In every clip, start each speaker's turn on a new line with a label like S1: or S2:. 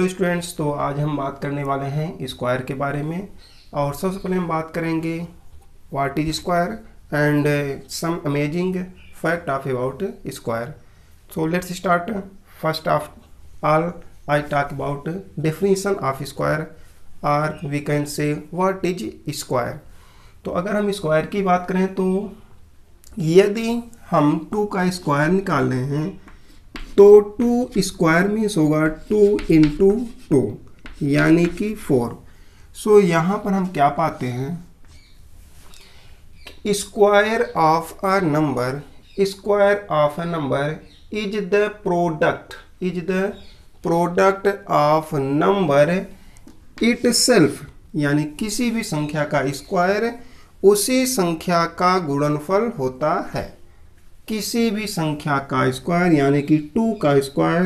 S1: Students, तो आज हम बात करने वाले हैं स्क्वायर के बारे में। और सबसे पहले हम बात करेंगे what is square and some amazing fact of about square. So let's start. First of all I talk about definition of square और we can say what is square. तो अगर हम स्क्वायर की बात करें तो यदि हम 2 का स्क्वायर निकाल रहे हैं तो 2 स्क्वायर मीन्स होगा 2 इंटू 2 यानी कि 4। सो यहाँ पर हम क्या पाते हैं, square of a number is the product of number itself, यानी किसी भी संख्या का स्क्वायर उसी संख्या का गुणनफल होता है। किसी भी संख्या का स्क्वायर यानी कि 2 का स्क्वायर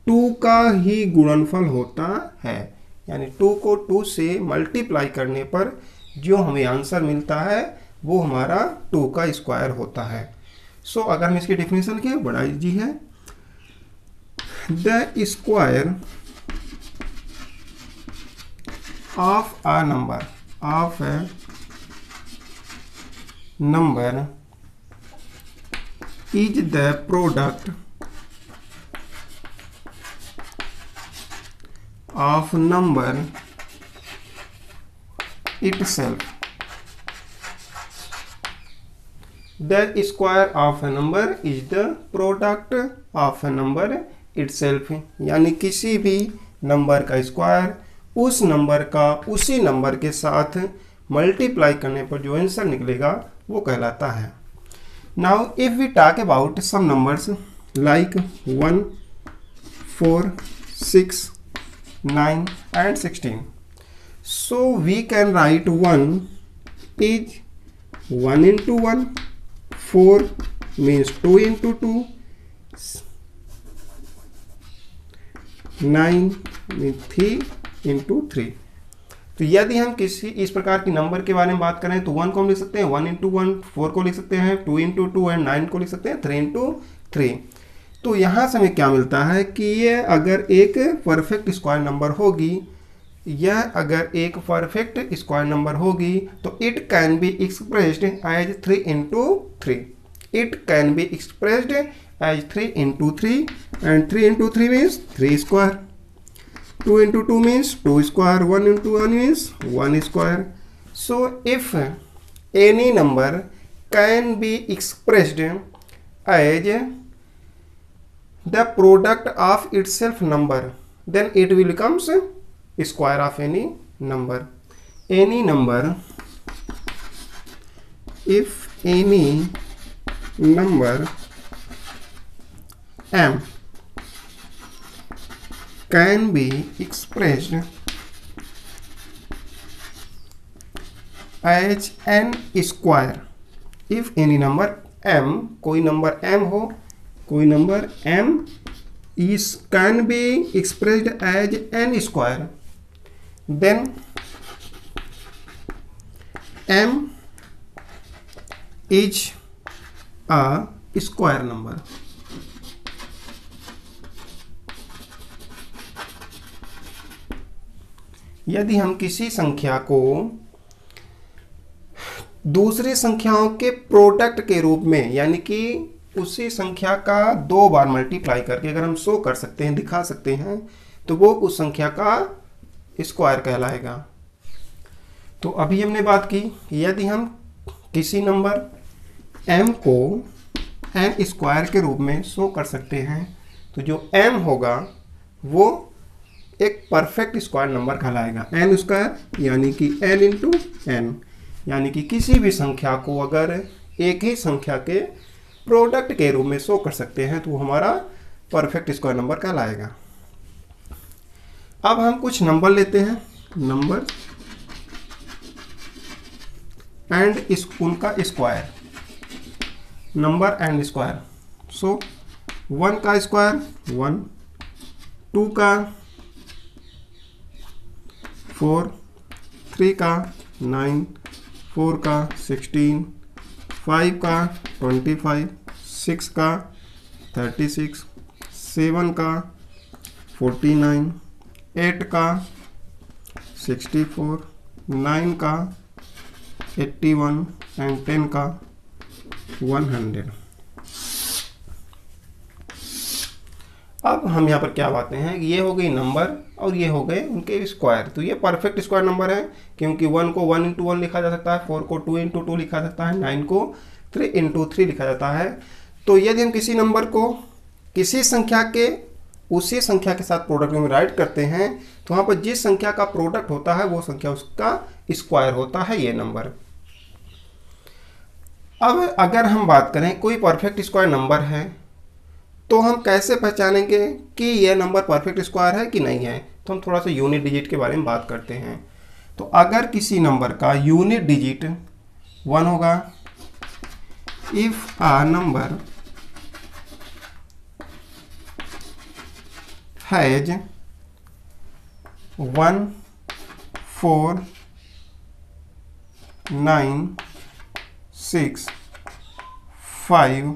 S1: 2 का ही गुणनफल होता है, यानी 2 को 2 से मल्टीप्लाई करने पर जो हमें आंसर मिलता है वो हमारा 2 का स्क्वायर होता है। सो अगर हम इसकी डेफिनेशन की बड़ा इजी है, the square of a number is the product of number itself. The square of a number is the product of a number itself, यानी किसी भी नंबर का स्क्वायर उस नंबर का उसी नंबर के साथ मल्टीप्लाई करने पर जो आंसर निकलेगा वो कहलाता है। Now if we talk about some numbers like 1, 4, 6, 9 and 16. So we can write 1 is 1 into 1, 4 means 2 into 2, 9 means 3 into 3. तो यदि हम किसी इस प्रकार की नंबर के बारे में बात करें तो 1 को हम लिख सकते हैं 1 इंटू 1, 4 को लिख सकते हैं 2 इंटू 2 एंड 9 को लिख सकते हैं 3 इंटू 3। तो यहाँ से हमें क्या मिलता है कि ये अगर एक परफेक्ट स्क्वायर नंबर होगी, यह अगर एक परफेक्ट स्क्वायर नंबर होगी तो it can be expressed as 3 into 3। It can be expressed as 3 into 3 and 3 into 3 means 3 square, 2 into 2 means 2 square, 1 into 1 means 1 square. So if any number can be expressed as the product of itself number, then it will becomes square of any number. Any number, if any number m can be expressed as n square. If any number m, कोई number m हो, कोई number m is can be expressed as n square, then m is a square number. यदि हम किसी संख्या को दूसरी संख्याओं के प्रोडक्ट के रूप में, यानी कि उसी संख्या का 2 बार मल्टीप्लाई करके अगर हम शो कर सकते हैं, दिखा सकते हैं, तो वो उस संख्या का स्क्वायर कहलाएगा। तो अभी हमने बात की, यदि हम किसी नंबर m को n स्क्वायर के रूप में शो कर सकते हैं तो जो m होगा वो एक परफेक्ट स्क्वायर नंबर कहलाएगा। n स्क्वायर यानी कि n इंटू n, यानी कि किसी भी संख्या को अगर एक ही संख्या के प्रोडक्ट के रूप में शो कर सकते हैं तो वो हमारा परफेक्ट स्क्वायर नंबर कहलाएगा। अब हम कुछ नंबर लेते हैं, नंबर एंड उनका स्क्वायर, नंबर एंड स्क्वायर। सो 1 का स्क्वायर 1, 2 का 4, 3 का 9, 4 का 16, 5 का 25, 6 का 36, 7 का 49, 8 का 64, 9 का 81 एंड 10 का 100। अब हम यहाँ पर क्या बातें हैं, ये हो गई नंबर और ये हो गए उनके स्क्वायर। तो ये परफेक्ट स्क्वायर नंबर है, क्योंकि 1 को 1 इंटू 1 लिखा जा सकता है, 4 को 2 इंटू 2 लिखा जाता है, 9 को 3 इंटू 3 लिखा जाता है। तो यदि हम किसी नंबर को किसी संख्या के उसी संख्या के साथ प्रोडक्ट में राइट करते हैं, तो वहाँ पर जिस संख्या का प्रोडक्ट होता है वो संख्या उसका स्क्वायर होता है, ये नंबर। अब अगर हम बात करें कोई परफेक्ट स्क्वायर नंबर है, तो हम कैसे पहचानेंगे कि यह नंबर परफेक्ट स्क्वायर है कि नहीं है। तो हम थोड़ा सा यूनिट डिजिट के बारे में बात करते हैं। तो अगर किसी नंबर का यूनिट डिजिट 1 होगा, if a number has 1, 4, 9, 6, 5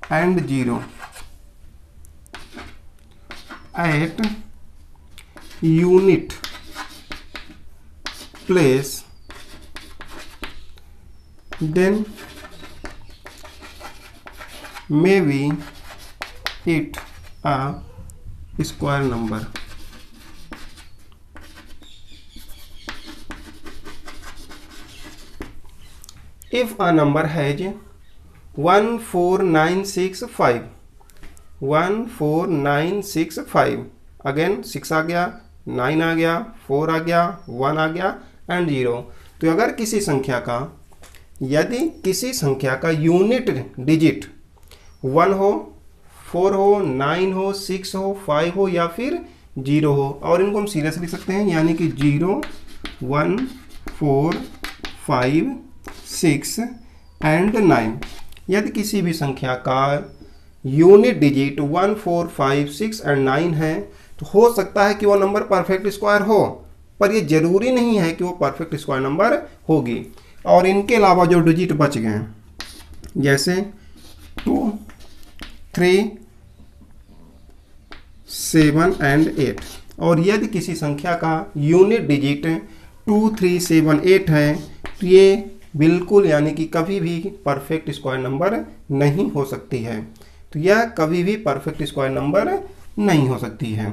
S1: and 0 at unit place, then maybe it a square number. If a number has 1, 4, 9, 6, 5, 1, 4, 9, 6, 5, again 6 आ गया, 9 आ गया, 4 आ गया, 1 आ गया एंड 0। तो अगर यदि किसी संख्या का यूनिट डिजिट 1 हो, 4 हो, 9 हो, 6 हो, 5 हो या फिर 0 हो, और इनको हम सीरियस लिख सकते हैं, यानी कि 0, 1, 4, 5, 6 एंड 9। यदि किसी भी संख्या का यूनिट डिजिट 1, 4, 5, 6 एंड 9 है, तो हो सकता है कि वो नंबर परफेक्ट स्क्वायर हो, पर ये जरूरी नहीं है कि वो परफेक्ट स्क्वायर नंबर होगी। और इनके अलावा जो डिजिट बच गए जैसे 2, 3, 7 एंड 8, और यदि किसी संख्या का यूनिट डिजिट 2, 3, 7, 8 है, तो ये बिल्कुल यानी कि कभी भी परफेक्ट स्क्वायर नंबर नहीं हो सकती है। तो यह कभी भी परफेक्ट स्क्वायर नंबर नहीं हो सकती है।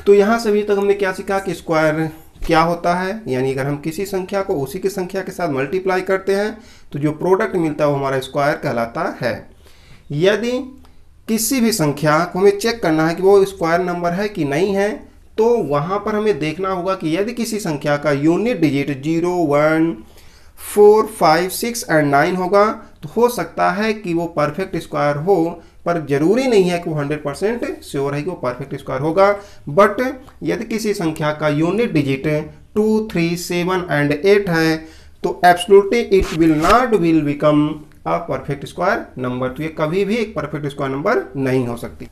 S1: तो यहाँ से अभी तक हमने क्या सीखा कि स्क्वायर क्या होता है, यानी अगर हम किसी संख्या को उसी की संख्या के साथ मल्टीप्लाई करते हैं तो जो प्रोडक्ट मिलता है वो हमारा स्क्वायर कहलाता है। यदि किसी भी संख्या को हमें चेक करना है कि वो स्क्वायर नंबर है कि नहीं है, तो वहाँ पर हमें देखना होगा कि यदि किसी संख्या का यूनिट डिजिट 0, 1, 4, 5, 6 एंड 9 होगा, तो हो सकता है कि वो परफेक्ट स्क्वायर हो, पर जरूरी नहीं है कि वो 100% श्योर है कि वो परफेक्ट स्क्वायर होगा। बट यदि किसी संख्या का यूनिट डिजिट 2, 3, 7 एंड 8 है, तो absolutely it will become a perfect square number. तो ये कभी भी एक परफेक्ट स्क्वायर नंबर नहीं हो सकती।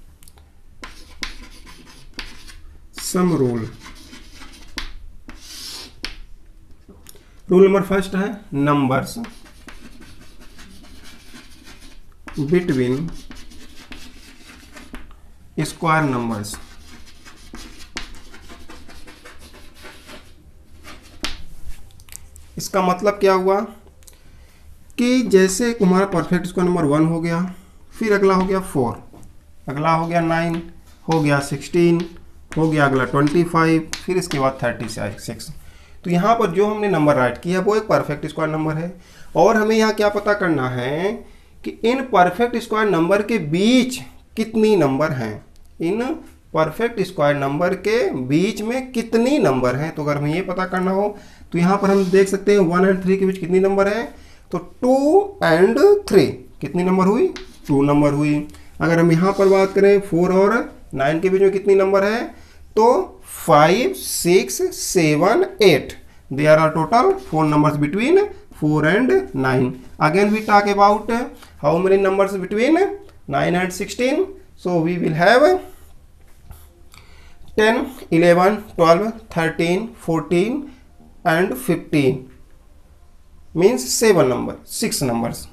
S1: सम रूल नंबर फर्स्ट है नंबर्स बिटवीन स्क्वायर नंबर्स। इसका मतलब क्या हुआ कि जैसे हमारा परफेक्ट स्क्वायर नंबर 1 हो गया, फिर अगला हो गया 4, अगला हो गया 9, हो गया 16, हो गया अगला 25, फिर इसके बाद 36। तो यहाँ पर जो हमने नंबर राइट किया वो एक परफेक्ट स्क्वायर नंबर है। और हमें यहाँ क्या पता करना है कि इन परफेक्ट स्क्वायर नंबर के बीच कितनी नंबर हैं, इन परफेक्ट स्क्वायर नंबर के बीच में कितनी नंबर हैं। तो अगर हमें ये पता करना हो तो यहाँ पर हम देख सकते हैं 1 एंड 3 के बीच कितनी नंबर है, तो 2 एंड 3 कितनी नंबर हुई, 2 नंबर हुई। अगर हम यहाँ पर बात करें 4 और 9 के बीच में कितनी नंबर है, तो 5, 6, 7, 8। There are total 4 numbers between 4 and 9. Again we talk about how many numbers between 9 and 16. So we will have 10, 11, 12, 13, 14 and 15. Means 7 number, 6 numbers.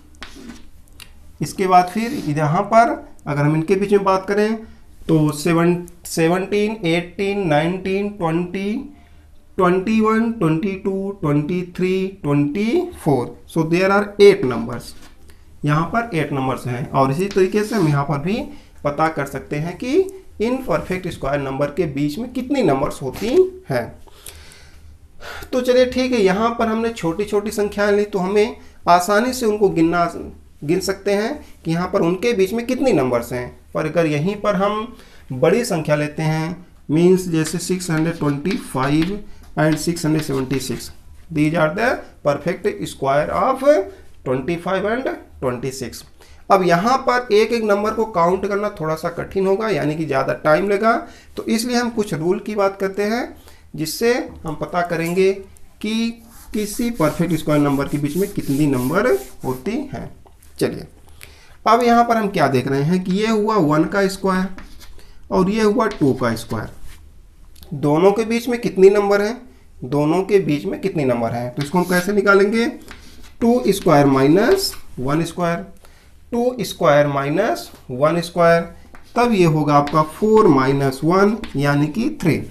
S1: इसके बाद फिर यहाँ पर अगर हम इनके बीच में बात करें तो 17, 18, 19, 20, 21, 22, 23, 24. So there are 8 numbers. यहाँ पर 8 नंबर्स हैं. और इसी तरीके से हम यहाँ पर भी पता कर सकते हैं कि इन परफेक्ट स्क्वायर नंबर के बीच में कितनी नंबर्स होती हैं. तो चलिए ठीक है, यहाँ पर हमने छोटी छोटी संख्याएं ली तो हमें आसानी से उनको गिन सकते हैं कि यहाँ पर उनके बीच में कितनी नंबर्स हैं. पर अगर यहीं पर हम बड़ी संख्या लेते हैं, मीन्स जैसे 625 and 676, these are the perfect square of 25 and 26. अब यहाँ पर एक एक नंबर को काउंट करना थोड़ा सा कठिन होगा, यानी कि ज़्यादा टाइम लेगा. तो इसलिए हम कुछ रूल की बात करते हैं जिससे हम पता करेंगे कि किसी परफेक्ट स्क्वायर नंबर के बीच में कितनी नंबर होती हैं. चलिए अब यहाँ पर हम क्या देख रहे हैं कि ये हुआ 1 का स्क्वायर और ये हुआ 2 का स्क्वायर. दोनों के बीच में कितनी नंबर है? दोनों के बीच में कितनी नंबर है? तो इसको हम कैसे निकालेंगे? 2 square minus 1 square, 2 square minus 1 square, तब ये होगा आपका 4 माइनस 1 यानी कि 3.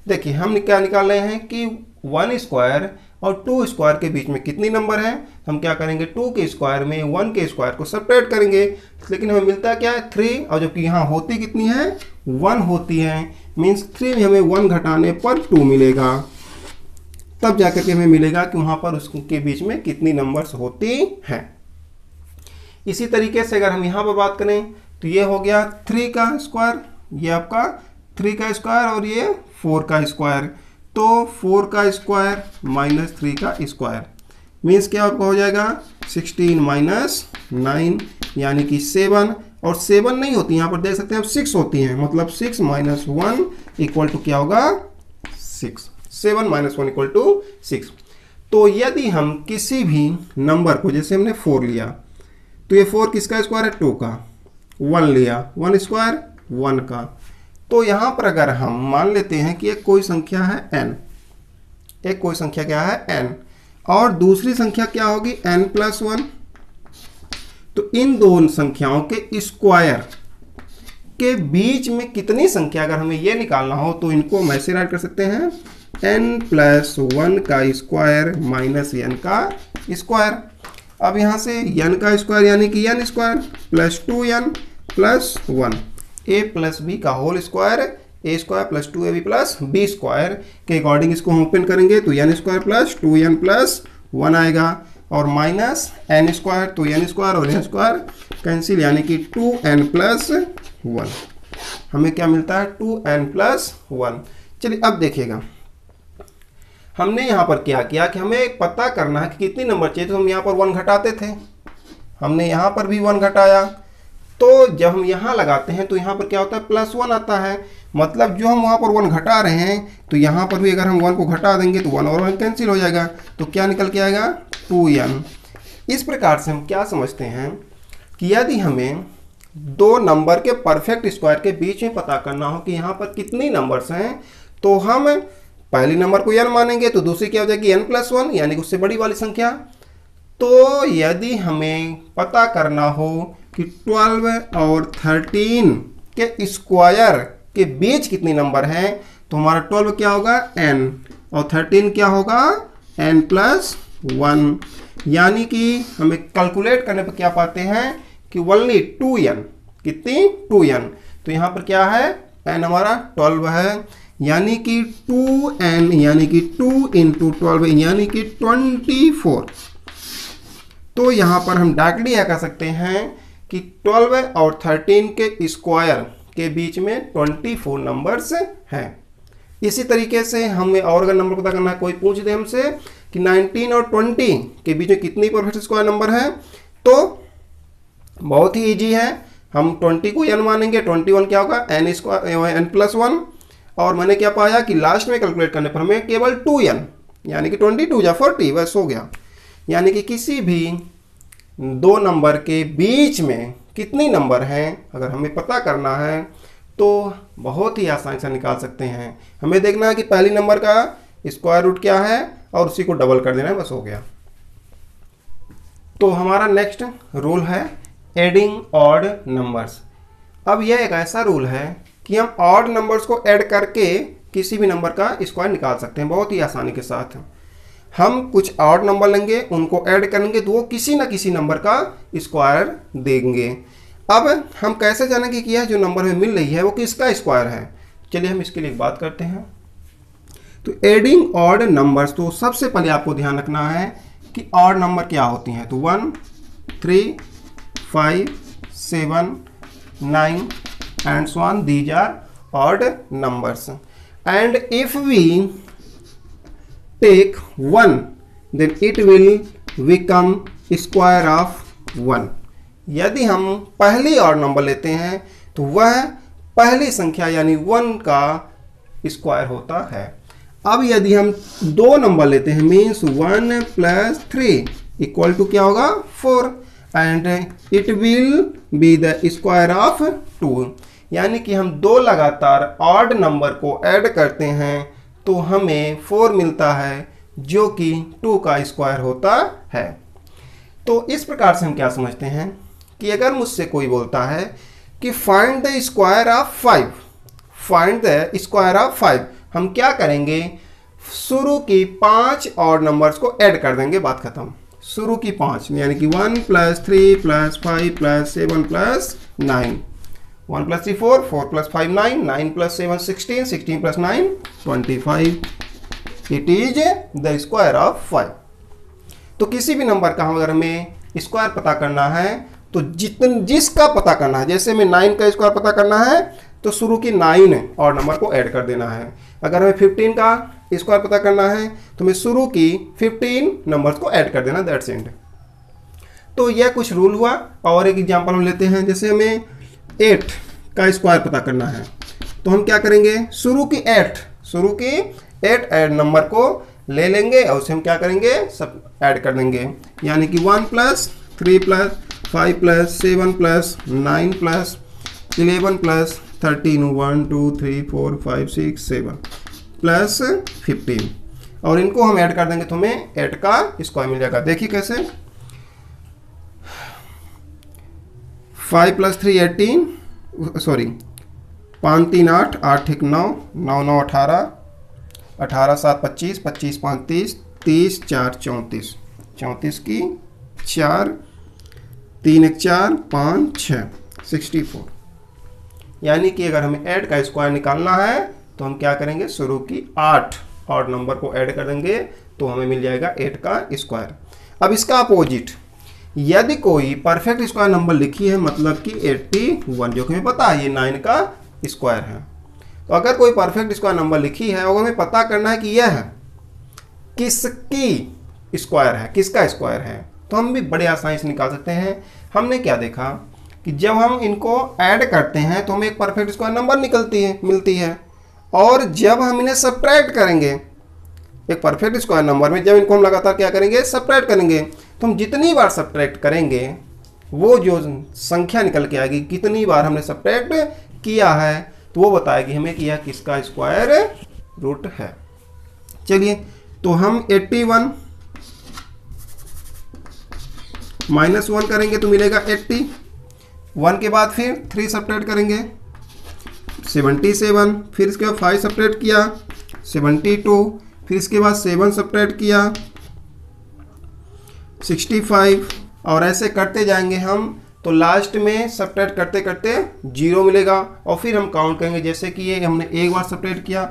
S1: देखिए हम क्या निकाल रहे हैं कि 1 स्क्वायर और 2 स्क्वायर के बीच में कितनी नंबर है. हम क्या करेंगे, 2 के स्क्वायर में 1 के स्क्वायर को सेपरेट करेंगे, लेकिन हमें मिलता क्या है 3, और जबकि यहाँ होती कितनी है 1 होती है. मीन्स 3 में हमें 1 घटाने पर 2 मिलेगा, तब जाकर के हमें मिलेगा कि वहाँ पर उसके बीच में कितनी नंबर्स होती हैं. इसी तरीके से अगर हम यहाँ पर बात करें तो ये हो गया 3 का स्क्वायर, ये आपका 3 का स्क्वायर और ये 4 का स्क्वायर. तो 4 का स्क्वायर माइनस 3 का स्क्वायर मीन्स क्या आपका हो जाएगा 16 माइनस 9 यानी कि 7. और 7 नहीं होती, यहाँ पर देख सकते हैं आप 6 होती हैं, मतलब 6 माइनस 1 इक्वल टू क्या होगा 6. 7 माइनस 1 इक्वल टू 6. तो यदि हम किसी भी नंबर को, जैसे हमने 4 लिया, तो ये 4 किसका स्क्वायर है 2 का, 1 लिया 1 स्क्वायर 1 का. तो यहाँ पर अगर हम मान लेते हैं कि एक कोई संख्या है n, एक कोई संख्या क्या है n, और दूसरी संख्या क्या होगी n प्लस 1. तो इन दोनों संख्याओं के स्क्वायर के बीच में कितनी संख्या, अगर हमें ये निकालना हो तो इनको हम ऐसे राइट कर सकते हैं n प्लस 1 का स्क्वायर माइनस n का स्क्वायर. अब यहाँ से n का स्क्वायर यानी कि n square plus 2n plus 1, a plus B का whole square, a square plus 2ab plus b square के अकॉर्डिंग इसको हम ओपन करेंगे तो n square plus 2n plus 1 आएगा, और माइनस n स्क्वायर, तो n स्क्वायर और n स्क्वायर कैंसिल यानी कि 2n प्लस 1. हमें क्या मिलता है 2n प्लस 1. चलिए अब देखिएगा हमने यहाँ पर क्या किया कि हमें पता करना है कि कितनी नंबर चाहिए, तो हम यहाँ पर 1 घटाते थे, हमने यहाँ पर भी 1 घटाया. तो जब हम यहाँ लगाते हैं तो यहाँ पर क्या होता है प्लस 1 आता है, मतलब जो हम वहाँ पर 1 घटा रहे हैं तो यहाँ पर भी अगर हम 1 को घटा देंगे तो 1 और 1 कैंसिल हो जाएगा, तो क्या निकल के आएगा 2n. इस प्रकार से हम क्या समझते हैं कि यदि हमें दो नंबर के परफेक्ट स्क्वायर के बीच में पता करना हो कि यहाँ पर कितनी नंबर्स हैं, तो हम पहली नंबर को n मानेंगे तो दूसरी क्या हो जाएगी n प्लस 1 यानी कि उससे बड़ी वाली संख्या. तो यदि हमें पता करना हो कि 12 और 13 के स्क्वायर के बीच कितनी नंबर हैं, तो हमारा 12 क्या होगा n और 13 क्या होगा n प्लस 1, यानी कि हमें कैलकुलेट करने पर क्या पाते हैं कि ओनली 2n, कितनी 2n. तो यहाँ पर क्या है n हमारा 12 है, यानी कि 2n यानी कि 2 इंटू 12 यानी कि 24. तो यहाँ पर हम डायरेक्टली यह कह सकते हैं कि 12 और 13 के स्क्वायर के बीच में 24 नंबर्स हैं. इसी तरीके से हमें और अगर नंबर पता करना है, कोई पूछ दे हमसे कि 19 और 20 के बीच में कितनी परफेक्ट स्क्वायर नंबर है, तो बहुत ही इजी है. हम 20 को n मानेंगे, 21 क्या होगा n स्क्वायर n प्लस 1, और मैंने क्या पाया कि लास्ट में कैलकुलेट करने पर हमें केवल 2n यानी कि 22 या 40 बस हो गया. यानी कि किसी भी दो नंबर के बीच में कितनी नंबर हैं अगर हमें पता करना है तो बहुत ही आसानी से निकाल सकते हैं. हमें देखना है कि पहली नंबर का स्क्वायर रूट क्या है और उसी को डबल कर देना है, बस हो गया. तो हमारा नेक्स्ट रूल है एडिंग ऑड नंबर्स. अब यह एक ऐसा रूल है कि हम ऑड नंबर्स को ऐड करके किसी भी नंबर का स्क्वायर निकाल सकते हैं बहुत ही आसानी के साथ। हम कुछ ऑड नंबर लेंगे, उनको ऐड करेंगे तो वो किसी ना किसी नंबर का स्क्वायर देंगे। अब हम कैसे जानेंगे कि यह जो नंबर हमें मिल रही है वो किसका स्क्वायर है? चलिए हम इसके लिए एक बात करते हैं। तो एडिंग ऑड नंबर्स, तो सबसे पहले आपको ध्यान रखना है कि ऑड नंबर क्या होती हैं। तो 1, 3, 5, 7, 9 and so on, these are odd numbers, and if we take 1 then it will become square of 1। यदि हम पहली ऑड नंबर लेते हैं तो वह पहली संख्या यानी 1 का स्क्वायर होता है। अब यदि हम दो नंबर लेते हैं मीन्स 1 + 3 इक्वल टू क्या होगा 4 and it will be the square of 2। यानी कि हम दो लगातार ऑड नंबर को ऐड करते हैं तो हमें 4 मिलता है जो कि 2 का स्क्वायर होता है। तो इस प्रकार से हम क्या समझते हैं कि अगर मुझसे कोई बोलता है कि find the square of 5, find the square of 5, हम क्या करेंगे? शुरू की 5 ऑड नंबर्स को ऐड कर देंगे, बात खत्म। शुरू की 5 यानी कि 1 + 3 + 5 + 7 + 9, 1 + 3 4, 4 + 5 9, 9 + 7 16, 16 + 9 25, it is the square of 5। तो किसी भी नंबर का अगर हमें स्क्वायर पता करना है तो जिसका पता करना है, जैसे हमें 9 का स्क्वायर पता करना है तो शुरू की 9 और नंबर को ऐड कर देना है। अगर हमें 15 का स्क्वायर पता करना है तो हमें शुरू की 15 नंबर्स को ऐड कर देना, दैट्स इट। तो यह कुछ रूल हुआ। और एक एग्जांपल हम लेते हैं, जैसे हमें 8 का स्क्वायर पता करना है तो हम क्या करेंगे? शुरू की 8 ऐड नंबर को ले लेंगे और उसे हम क्या करेंगे? सब ऐड कर देंगे। यानी कि 1 + 3 + 5 + 7 + 9 + 11 + 13, 1 2 3 4 5 6 7 + 15, और इनको हम ऐड कर देंगे तो हमें 8 का स्क्वायर मिल जाएगा। देखिए कैसे, 5 + 3 18, सॉरी 5 3 8, 8 1 9, 9 9 18, 18 7 25, 25 5 30, 30 4 34, 34 की 4, 3 1 4, 5 6, 64। यानी कि अगर हमें 8 का स्क्वायर निकालना है तो हम क्या करेंगे? शुरू की 8 और नंबर को ऐड कर देंगे तो हमें मिल जाएगा 8 का स्क्वायर। अब इसका अपोजिट, यदि कोई परफेक्ट स्क्वायर नंबर लिखी है मतलब कि 81, जो कि हमें पता है ये 9 का स्क्वायर है, तो अगर कोई परफेक्ट स्क्वायर नंबर लिखी है और हमें पता करना है कि यह किसकी स्क्वायर है, किसका स्क्वायर है, तो हम भी बड़े आसानी से निकाल सकते हैं। हमने क्या देखा कि जब हम इनको ऐड करते हैं तो हमें एक परफेक्ट स्क्वायर नंबर मिलती है, और जब हम इन्हें सब्ट्रैक्ट करेंगे एक परफेक्ट स्क्वायर नंबर में, जब इनको हम लगातार क्या करेंगे? सब्ट्रैक्ट करेंगे, तो हम जितनी बार सब्ट्रैक्ट करेंगे वो जो संख्या निकल के आएगी, कितनी बार हमने सब्ट्रैक्ट किया है, तो वो बताएगी हमें कि यह किसका स्क्वायर रूट है। चलिए, तो हम 81 -1 करेंगे तो मिलेगा 80, 1 के बाद फिर 3 सब्ट्रैक्ट करेंगे 77, फिर इसके बाद 5 सब्ट्रैक्ट किया 72, फिर इसके बाद 7 सब्ट्रैक्ट किया 65, और ऐसे करते जाएंगे हम, तो लास्ट में सब्ट्रैक्ट करते करते 0 मिलेगा। और फिर हम काउंट करेंगे, जैसे कि ये हमने एक बार सब्ट्रैक्ट किया,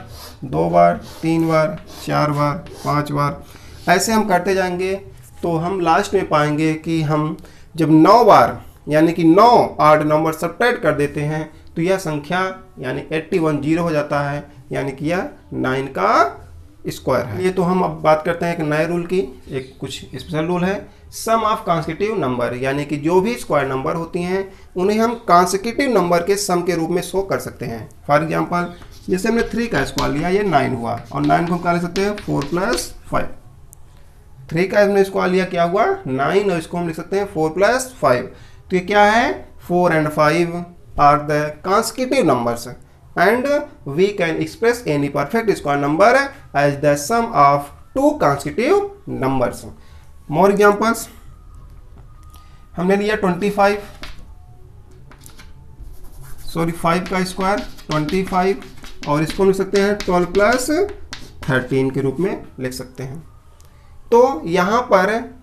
S1: 2 बार, 3 बार, 4 बार, 5 बार, ऐसे हम करते जाएंगे। तो हम लास्ट में पाएंगे कि हम जब 9 बार यानी कि 9 ऑड नंबर सब्ट्रैक्ट कर देते हैं तो यह संख्या यानी 81 0 हो जाता है, यानी कि यह 9 का स्क्वायर है। ये तो हम अब बात करते हैं एक नए रूल की। एक कुछ स्पेशल रूल है, सम ऑफ कॉन्सेक्यूटिव नंबर, यानी कि जो भी स्क्वायर नंबर होती हैं उन्हें हम कॉन्सेक्यूटिव नंबर के सम के रूप में शो कर सकते हैं। फॉर एग्जांपल, जैसे हमने 3 का स्क्वायर लिया, ये 9 हुआ, और 9 को हम क्या लिख सकते हैं? 4 + 5। 3 का हमने स्क्वायर लिया, क्या हुआ? 9, और इसको हम लिख सकते हैं 4 + 5। तो ये क्या है? 4 and 5 are the consecutive numbers and we can express any perfect square number as the sum of two consecutive numbers. More examples, हमने लिया 25, सॉरी 5 का स्क्वायर 25, और इसको हम लिख सकते हैं 12 प्लस 13 के रूप में लिख सकते हैं। तो यहाँ पर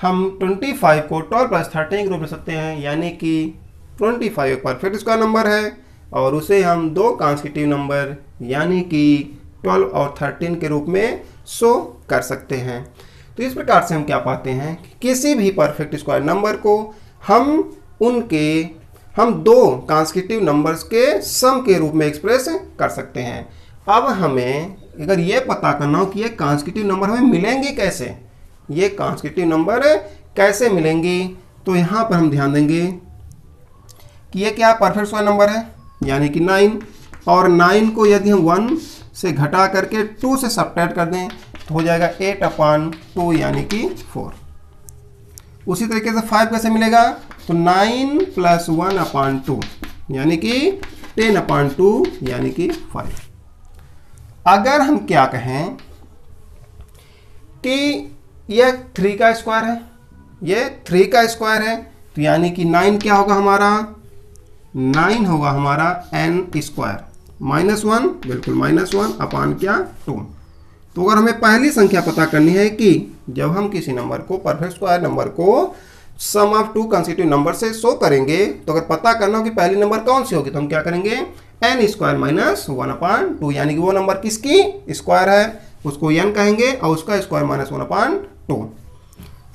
S1: हम 25 को 12 प्लस 13 के रूप में लिख सकते हैं, यानी कि 25 एक परफेक्ट स्क्वायर नंबर है और उसे हम दो कॉन्सेक्यूटिव नंबर यानी कि 12 और 13 के रूप में शो कर सकते हैं। तो इस प्रकार से हम क्या पाते हैं कि किसी भी परफेक्ट स्क्वायर नंबर को हम दो कॉन्सेक्यूटिव नंबर्स के सम के रूप में एक्सप्रेस कर सकते हैं। अब हमें अगर ये पता करना हो कि ये कॉन्सेक्यूटिव नंबर हमें मिलेंगे कैसे, ये कॉन्सेक्यूटिव नंबर कैसे मिलेंगे, तो यहाँ पर हम ध्यान देंगे कि ये क्या परफेक्ट स्क्वायर नंबर है यानी कि 9, और 9 को यदि हम 1 से घटा करके 2 से सब्ट्रैक्ट कर दें तो हो जाएगा 8/2 यानी कि 4। उसी तरीके से 5 कैसे मिलेगा, तो 9 + 1/2 यानी कि 10/2 यानी कि 5। अगर हम क्या कहें कि यह 3 का स्क्वायर है, ये 3 का स्क्वायर है, तो यानी कि 9 क्या होगा हमारा, 9 होगा हमारा n स्क्वायर -1, बिल्कुल -1 अपान क्या 2। तो अगर हमें पहली संख्या पता करनी है कि जब हम किसी नंबर को परफेक्ट स्क्वायर नंबर को सम ऑफ 2 कंसेक्यूटिव नंबर से शो करेंगे, तो अगर पता करना हो कि पहली नंबर कौन सी होगी तो हम क्या करेंगे, n स्क्वायर -1/2 यानी कि वो नंबर किसकी स्क्वायर है उसको n कहेंगे और उसका स्क्वायर -1/2।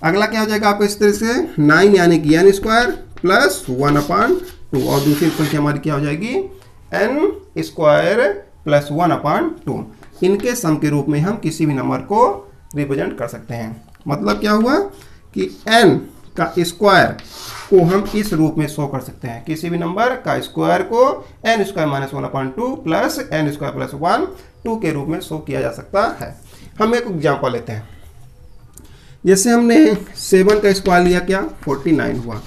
S1: अगला क्या हो जाएगा आपको इस तरह से 9 यानी कि n स्क्वायर प्लस 1/2, और दूसरी संख्या हमारी क्या हो जाएगी n स्क्वायर प्लस 1/2। इनके सम के रूप में हम किसी भी नंबर को रिप्रेजेंट कर सकते हैं। मतलब क्या हुआ कि n का स्क्वायर को हम इस रूप में शो कर सकते हैं, किसी भी नंबर का स्क्वायर को n square -1/2 plus n square plus 1/2 के रूप में शो किया जा सकता है। हम एक एग्जांपल लेते हैं, जैसे हमने 7 का स्क्वायर लिया क्या 49 हुआ।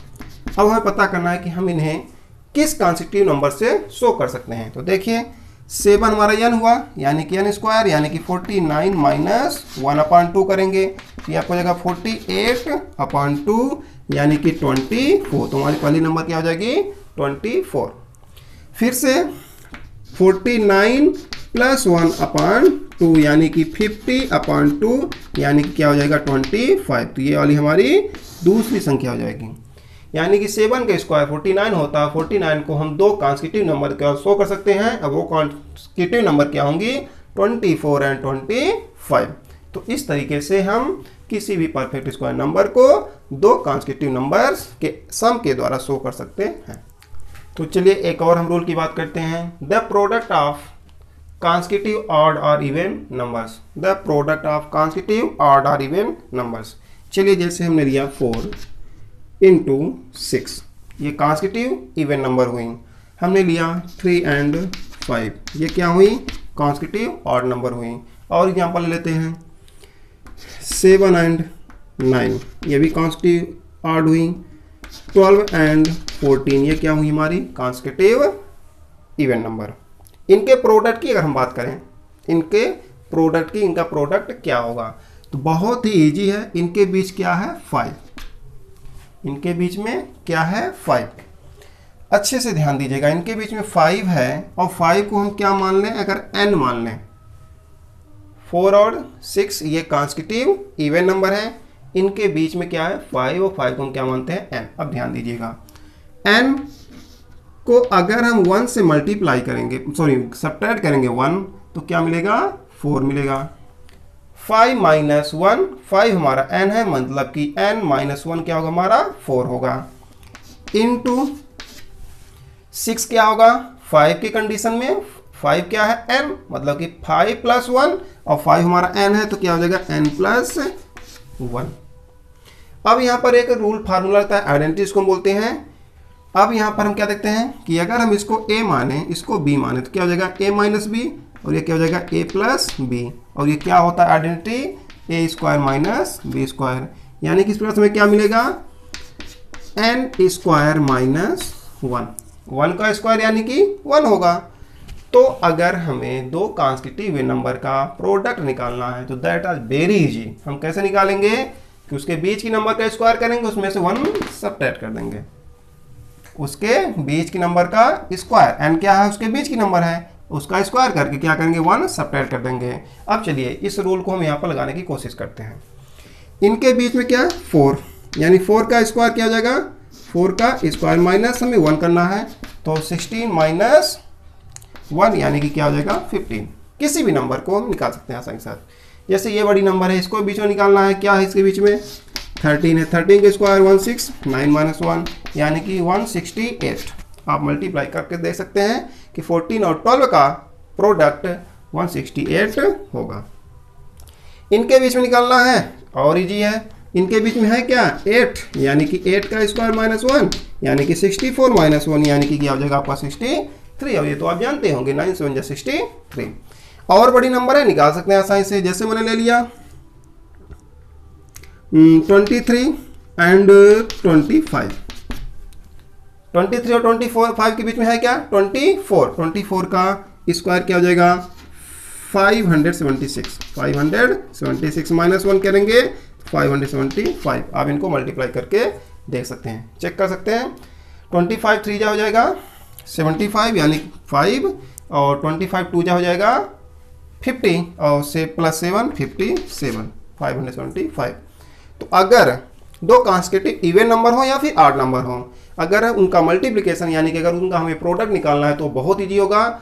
S1: अब हमें पता करना है कि हम इन्हें किस कॉन्सेक्यूटिव नंबर से शो कर सकते हैं। तो देखिए 7 हमारा n हुआ यानी कि n स्क्वायर यानी कि 49 - 1/2 करेंगे तो ये आपको हो जाएगा 48/2 यानी कि 24। तो हमारी पहली नंबर क्या हो जाएगी 24। फिर से 49 + 1/2 यानी कि 50/2 यानी कि क्या हो जाएगा 25। तो ये वाली हमारी दूसरी संख्या हो जाएगी, यानी कि 7 का स्क्वायर 49 होता है। 49 को हम दो कॉन्सेक्यूटिव नंबर के शो कर सकते हैं। अब वो कॉन्सेक्यूटिव नंबर क्या होंगी 24 और 25। तो इस तरीके से हम किसी भी परफेक्ट स्क्वायर नंबर को दो कॉन्सेक्यूटिव नंबर्स के सम के द्वारा शो कर सकते हैं। तो चलिए एक और हम रूल की बात करते हैं, the product of consecutive odd और even numbers. The product of consecutive odd और इवन नंबर्स। चलिए जैसे हमने लिया 4 × 6, ये कॉन्सेक्यूटिव इवन नंबर हुई। हमने लिया 3 और 5, ये क्या हुई कॉन्सेक्यूटिव ऑड नंबर हुई। और एग्जांपल लेते हैं 7 और 9, ये भी कॉन्सेक्यूटिव ऑड हुई। 12 और 14, ये क्या हुई हमारी कॉन्सेक्यूटिव इवन नंबर। इनके प्रोडक्ट की अगर हम बात करें, इनके प्रोडक्ट की, इनका प्रोडक्ट क्या होगा, तो बहुत ही इजी है। इनके बीच क्या है 5, इनके बीच में क्या है 5। अच्छे से ध्यान दीजिएगा, इनके बीच में 5 है और 5 को हम क्या मान लें, अगर n मान लें। 4 और 6 ये कॉन्सेक्यूटिव इवन नंबर है, इनके बीच में क्या है 5 और 5 को हम क्या मानते हैं n। अब ध्यान दीजिएगा, n को अगर हम 1 से मल्टीप्लाई करेंगे, सॉरी सब्ट्रैक्ट करेंगे 1, तो क्या मिलेगा 4 मिलेगा। 5 - 1, 5 हमारा n है, मतलब कि n - 1 क्या होगा हमारा 4 होगा। इनटू 6 क्या होगा 5 की कंडीशन में, 5 क्या है n, मतलब कि 5 + 1 और 5 हमारा n है तो क्या हो जाएगा n + 1। अब यहाँ पर एक रूल फार्मूला रहता है, आइडेंटिटी इसको हम बोलते हैं। अब यहाँ पर हम क्या देखते हैं कि अगर हम इसको a माने, इसको b माने, तो क्या हो जाएगा a - b, और ये क्या हो जाएगा a + b, और ये क्या होता है आइडेंटिटी a² - b²। यानी कि इस प्रकार से हमें क्या मिलेगा n² - 1, 1 का स्क्वायर यानी कि 1 होगा। तो अगर हमें दो कॉन्सेक्यूटिव नंबर का प्रोडक्ट निकालना है तो दैट इज वेरी इजी। हम कैसे निकालेंगे कि उसके बीच की नंबर का स्क्वायर करेंगे, उसमें से 1 सब्ट्रैक्ट कर देंगे। उसके बीच की नंबर का स्क्वायर, n क्या है उसके बीच की नंबर है, उसका स्क्वायर करके क्या करेंगे 1 सब्ट्रैक्ट कर देंगे। अब चलिए इस रूल को हम यहाँ पर लगाने की कोशिश करते हैं। इनके बीच में क्या 4, यानी 4 का स्क्वायर क्या हो जाएगा, 4 का स्क्वायर माइनस हमें 1 करना है, तो 16 माइनस 1 यानी कि क्या हो जाएगा 15। किसी भी नंबर को हम निकाल सकते हैं आसानी के साथ। जैसे ये बड़ी नंबर है, इसको बीच में निकालना है, क्या है इसके बीच में 13 है, 13 का स्क्वायर 16, 9 माइनस 1 यानी कि 168। आप मल्टीप्लाई करके देख सकते हैं कि 14 और 12 का प्रोडक्ट 168 होगा। इनके बीच में निकालना है और इजी है, इनके बीच में है क्या 8, यानी कि 8 का स्क्वायर माइनस 1 यानी कि 64 माइनस 1 यानी कि क्या हो जाएगा आपका 63। और ये तो आप जानते होंगे 9 7 63। और बड़ी नंबर है, निकाल सकते हैं आसानी से। जैसे मैंने ले लिया 23 एंड 25, 23 और 25 के बीच में है क्या 24 का स्क्वायर क्या हो जाएगा 576 माइनस 1 करेंगे 575। आप इनको मल्टीप्लाई करके देख सकते हैं, चेक कर सकते हैं। 25 3 जा हो जाएगा 75 यानी 5, और 25 2 जा हो जाएगा 50 और से प्लस 7 57 575। तो अगर दो कॉन्स्टिट्यूटिव इवन नंबर हो या फिर ऑड नंबर हो, अगर उनका मल्टीप्लिकेशन यानी कि अगर उनका हमें प्रोडक्ट निकालना है तो बहुत ईजी होगा।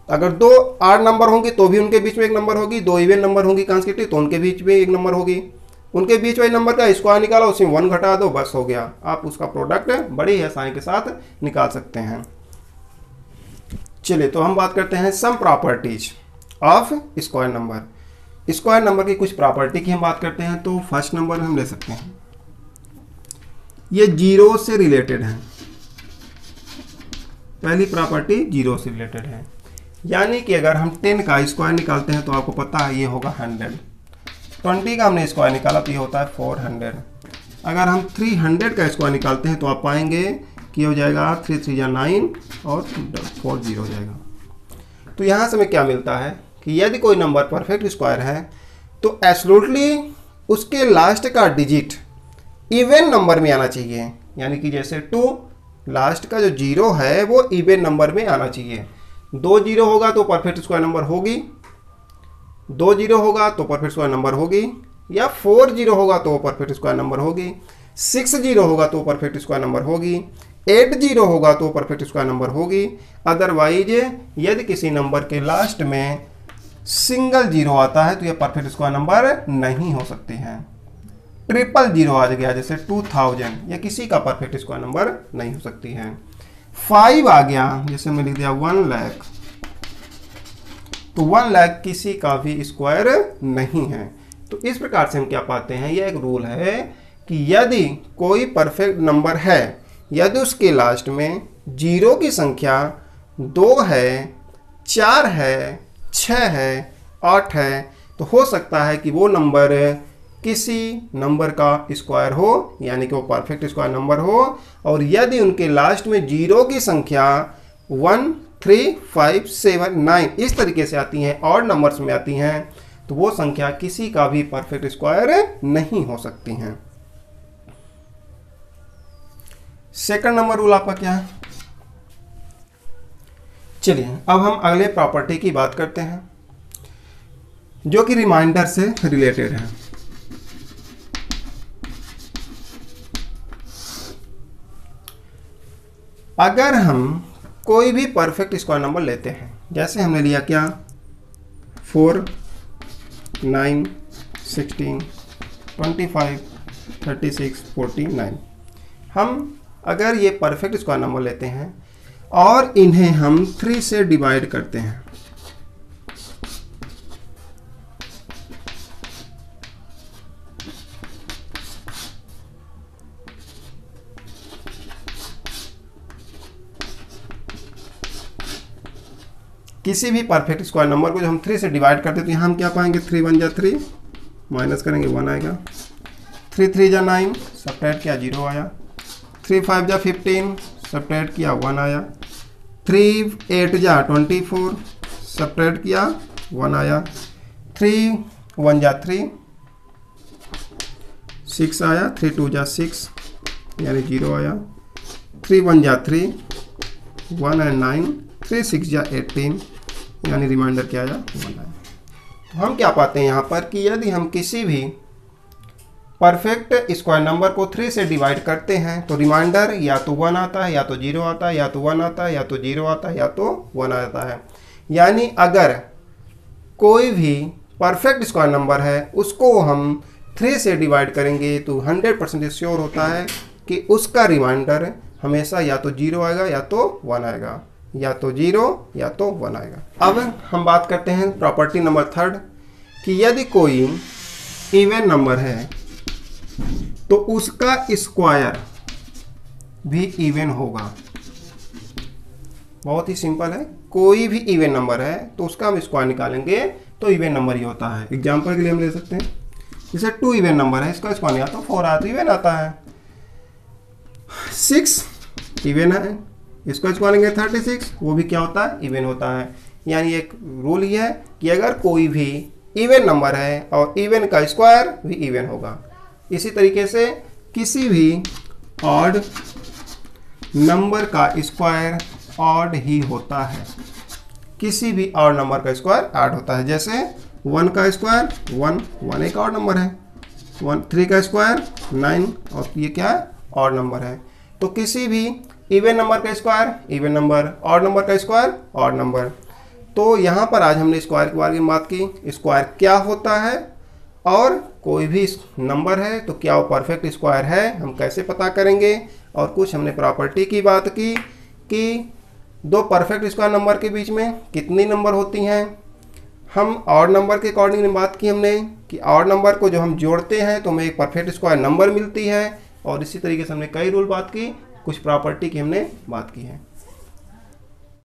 S1: अगर दो ऑड नंबर होंगे तो भी उनके बीच में एक नंबर होगी, दो इवन नंबर होंगी कॉन्स्टिट्यूटिव तो उनके बीच में एक नंबर होगी। उनके बीच वाले नंबर का स्क्वायर निकालो, उसमें 1 घटा दो, बस हो गया। आप उसका प्रोडक्ट बड़ी ही आसानी के साथ निकाल सकते हैं। चलिए तो हम बात करते हैं some properties of square number. Square number की कुछ प्रॉपर्टी की हम बात करते हैं। तो फर्स्ट नंबर हम ले सकते हैं, ये 0 से रिलेटेड है। पहली प्रॉपर्टी 0 से रिलेटेड है, यानी कि अगर हम 10 का स्क्वायर निकालते हैं तो आपको पता है ये होगा 100। 20 का हमने स्क्वायर निकाला तो ये होता है 400। अगर हम 300 का स्क्वायर निकालते हैं तो आप पाएंगे कि हो जाएगा 3 3 9 और 4 0 हो जाएगा। तो यहाँ से हमें क्या मिलता है कि यदि कोई नंबर परफेक्ट स्क्वायर है तो एब्सोल्युटली उसके लास्ट का डिजिट इवन नंबर में आना चाहिए, यानी कि जैसे 2 लास्ट का जो 0 है वो इवन नंबर में आना चाहिए। 2 0 होगा तो परफेक्ट स्क्वायर नंबर होगी, 2 0 होगा तो परफेक्ट स्क्वायर नंबर होगी, या 4 0 होगा तो परफेक्ट स्क्वायर नंबर होगी, 6 0 होगा तो परफेक्ट स्क्वायर नंबर होगी, 8 0 होगा तो परफेक्ट स्क्वायर नंबर होगी। अदरवाइज यदि किसी नंबर के लास्ट में सिंगल 0 आता है तो यह परफेक्ट स्क्वायर नंबर नहीं हो सकती है। 000 आ गया जैसे 2000, यह किसी का परफेक्ट स्क्वायर नंबर नहीं हो सकती है। 5 आ गया जैसे मैं लिख दिया 1 लाख, तो 1 लाख किसी का भी स्क्वायर नहीं है। तो इस प्रकार से हम क्या पाते हैं, यह एक रूल है कि यदि कोई परफेक्ट नंबर है, यदि उसके लास्ट में 0 की संख्या 2 है, 4 है, 6 है, 8 है, तो हो सकता है कि वो नंबर किसी नंबर का स्क्वायर हो, यानी कि वो परफेक्ट स्क्वायर नंबर हो। और यदि उनके लास्ट में 0 की संख्या 1 3 5 7 9 इस तरीके से आती हैं, और नंबर्स में आती हैं, तो वो संख्या किसी का भी परफेक्ट स्क्वायर नहीं हो सकती हैं। सेकंड नंबर रूल आपका क्या है? चलिए अब हम अगले प्रॉपर्टी की बात करते हैं जो कि रिमाइंडर से रिलेटेड है। अगर हम कोई भी परफेक्ट स्क्वायर नंबर लेते हैं, जैसे हमने लिया क्या 4 9 16 25 36 49, हम अगर ये परफेक्ट स्क्वायर नंबर लेते हैं और इन्हें हम 3 से डिवाइड करते हैं, किसी भी परफेक्ट स्क्वायर नंबर को जब हम 3 से डिवाइड करते हैं तो यहाँ हम क्या पाएंगे 3 1 जा 3, माइनस करेंगे 1 आएगा, 3 3 जा 9, सब्ट्रैक्ट किया 0 आया, 3 5 जा 15, सब्ट्रैक्ट किया 1 आया, 3 8 जा 24, सब्ट्रैक्ट किया 1 आया, 3 1 जा 3, 6 आया, 3 2 जा 6 यानी 0 आया, 3 1 जा 3, 1 and 9, 3 6 जा 18, यानी रिमाइंडर क्या आया 1 आया। तो हम क्या पाते हैं यहाँ पर कि यदि हम किसी भी परफेक्ट स्क्वायर नंबर को 3 से डिवाइड करते हैं तो रिमाइंडर या तो 1 आता है, या तो 0 आता है, या तो 1 आता है, या तो 0 आता है, या तो 1 आता है। यानी अगर कोई भी परफेक्ट स्क्वायर नंबर है उसको हम 3 से डिवाइड करेंगे तो 100% श्योर होता है कि उसका रिमाइंडर हमेशा या तो 0 आएगा या तो 1 आएगा, या तो 0 या तो 1 आएगा। अब हम बात करते हैं प्रॉपर्टी नंबर 3 कि यदि कोई इवन नंबर है तो उसका स्क्वायर भी इवन होगा। बहुत ही सिंपल है, कोई भी इवन नंबर है तो उसका हम स्क्वायर निकालेंगे तो इवन नंबर ही होता है। एग्जांपल के लिए हम ले सकते हैं, जैसे 2 इवन नंबर है, इसका स्क्वायर नहीं आता 4 आता, इवन आता है। 6 इवन है, इसका स्क्वायर लेंगे 36, वो भी क्या होता है, इवन होता है। यानी एक रूल ये है कि अगर कोई भी इवन नंबर है और इवन का स्क्वायर भी इवन होगा। इसी तरीके से किसी भी ऑड नंबर का स्क्वायर ऑड ही होता है, किसी भी ऑड नंबर का स्क्वायर ऑड होता है। जैसे 1 का स्क्वायर 1, 1 एक ऑड नंबर है, 3 का स्क्वायर 9, और ये क्या है, ऑड नंबर है। तो किसी भी इवन नंबर का square even number, odd number का स्क्वायर ऑड नंबर। तो यहाँ पर आज हमने स्क्वायर के बारे में बात की, स्क्वायर क्या होता है और कोई भी नंबर है तो क्या वो परफेक्ट स्क्वायर है, हम कैसे पता करेंगे, और कुछ हमने प्रॉपर्टी की बात की कि दो परफेक्ट स्क्वायर नंबर के बीच में कितनी नंबर होती हैं। हम ऑड नंबर के अकॉर्डिंग बात की हमने कि ऑड नंबर को जो हम जोड़ते हैं तो हमें एक परफेक्ट स्क्वायर नंबर मिलती है, और इसी तरीके से हमने कई रूल बात की, कुछ प्रॉपर्टी की हमने बात की है।